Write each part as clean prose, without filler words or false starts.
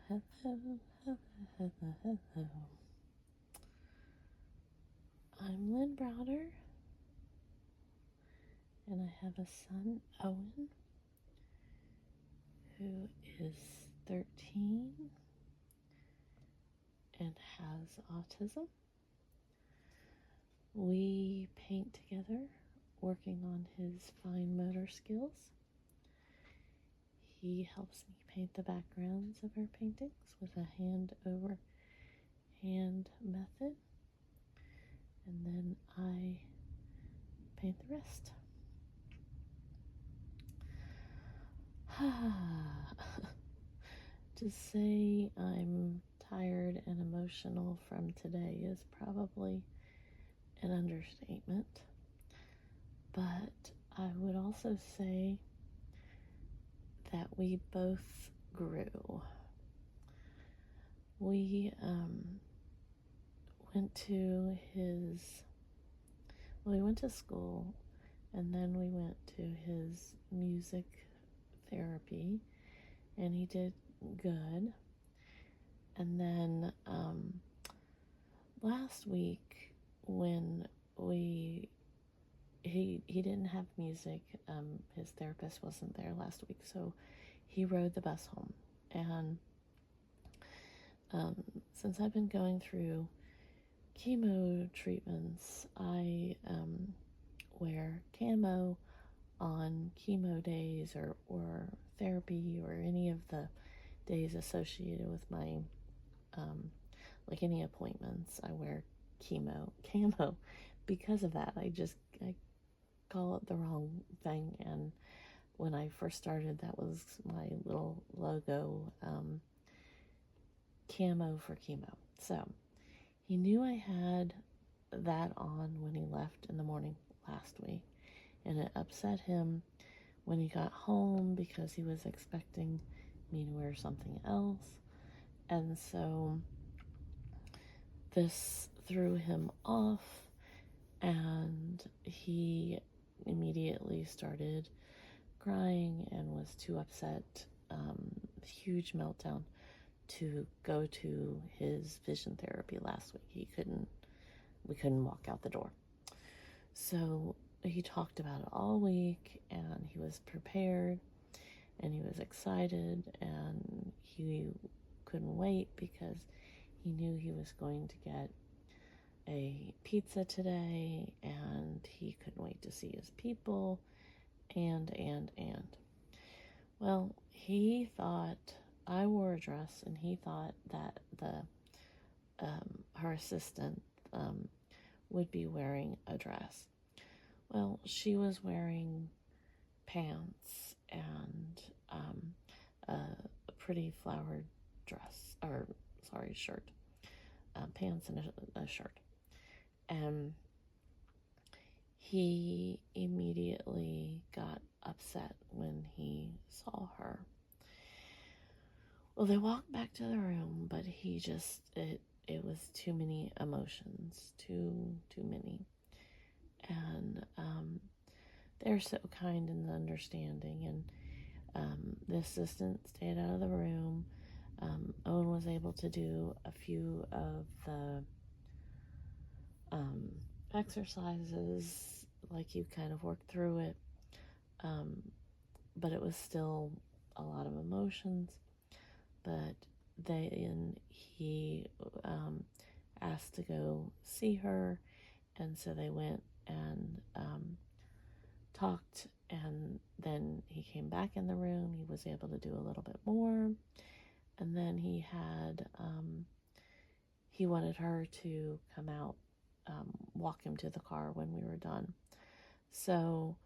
Hello, hello, hello, hello. I'm Lynn Browder, and I have a son, Owen, who is 13 and has autism. We paint together, working on his fine motor skills. He helps me paint the backgrounds of our paintings with a hand-over-hand method, and then I paint the rest. To say I'm tired and emotional from today is probably an understatement, but I would also say that we both grew. We went to school, and then we went to his music therapy, and he did good. And then last week, when he didn't have music, his therapist wasn't there last week, so he rode the bus home. And since I've been going through chemo treatments, I wear camo on chemo days or therapy or any of the days associated with my like any appointments. I wear camo because of that. I call it the wrong thing, and when I first started, that was my little logo, camo for chemo. So he knew I had that on when he left in the morning last week, and it upset him when he got home because he was expecting me to wear something else. And so this threw him off, and he immediately started crying and was too upset, huge meltdown, to go to his vision therapy last week. We couldn't walk out the door. So he talked about it all week, and he was prepared, and he was excited, and he couldn't wait because he knew he was going to get a pizza today, and he couldn't wait to see his people, and. Well, he thought I wore a dress, and he thought that her assistant would be wearing a dress. Well, she was wearing pants and a pretty flowered shirt, pants and a shirt. And he immediately got upset when he saw her. Well, they walked back to the room, but it was too many emotions, too many. And they're so kind and understanding, and the assistant stayed out of the room. Owen was able to do a few of the exercises, like you kind of work through it, but it was still a lot of emotions. But he asked to go see her, and so they went and talked, and then he came back in the room. He was able to do a little bit more, and then he wanted her to come out, walk him to the car when we were done. So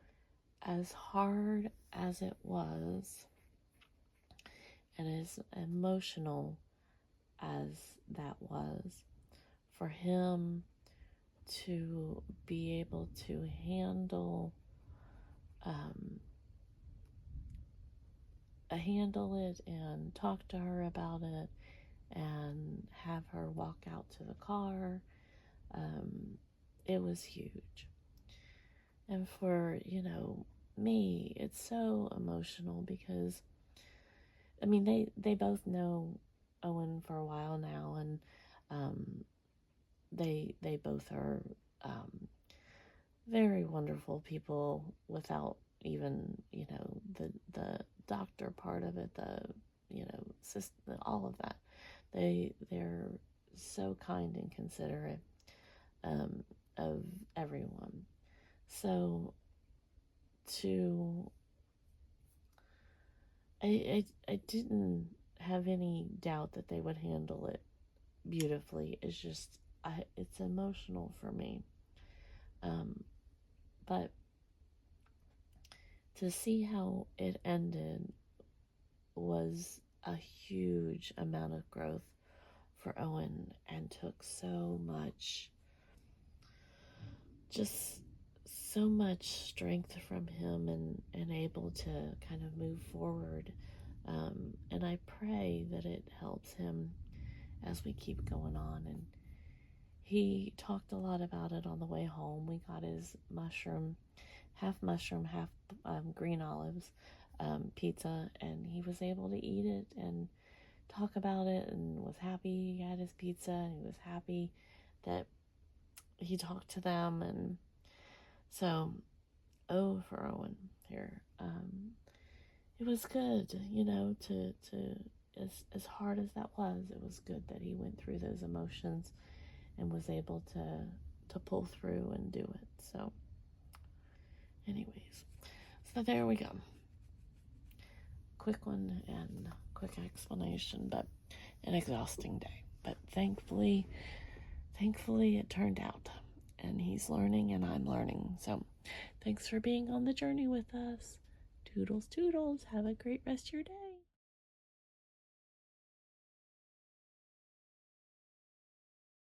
as hard as it was, and as emotional as that was, for him to be able to handle it and talk to her about it and have her walk out to the car, it was huge. And for, me, it's so emotional because, they both know Owen for a while now, and they both are um, very wonderful people without even, the doctor part of it, the, all of that. They're so kind and considerate um, of everyone. So to I didn't have any doubt that they would handle it beautifully. It's just it's emotional for me. Um, but to see how it ended was a huge amount of growth for Owen, and took just so much strength from him, and able to kind of move forward. And I pray that it helps him as we keep going on. And he talked a lot about it on the way home. We got his mushroom, half green olives pizza, and he was able to eat it and talk about it, and was happy he had his pizza, and he was happy that he talked to them. And so, for Owen here. It was good, to as hard as that was, it was good that he went through those emotions and was able to pull through and do it. So, anyways, so there we go. Quick one and quick explanation, but an exhausting day. But thankfully it turned out, and he's learning and I'm learning. So thanks for being on the journey with us. Toodles, toodles. Have a great rest of your day.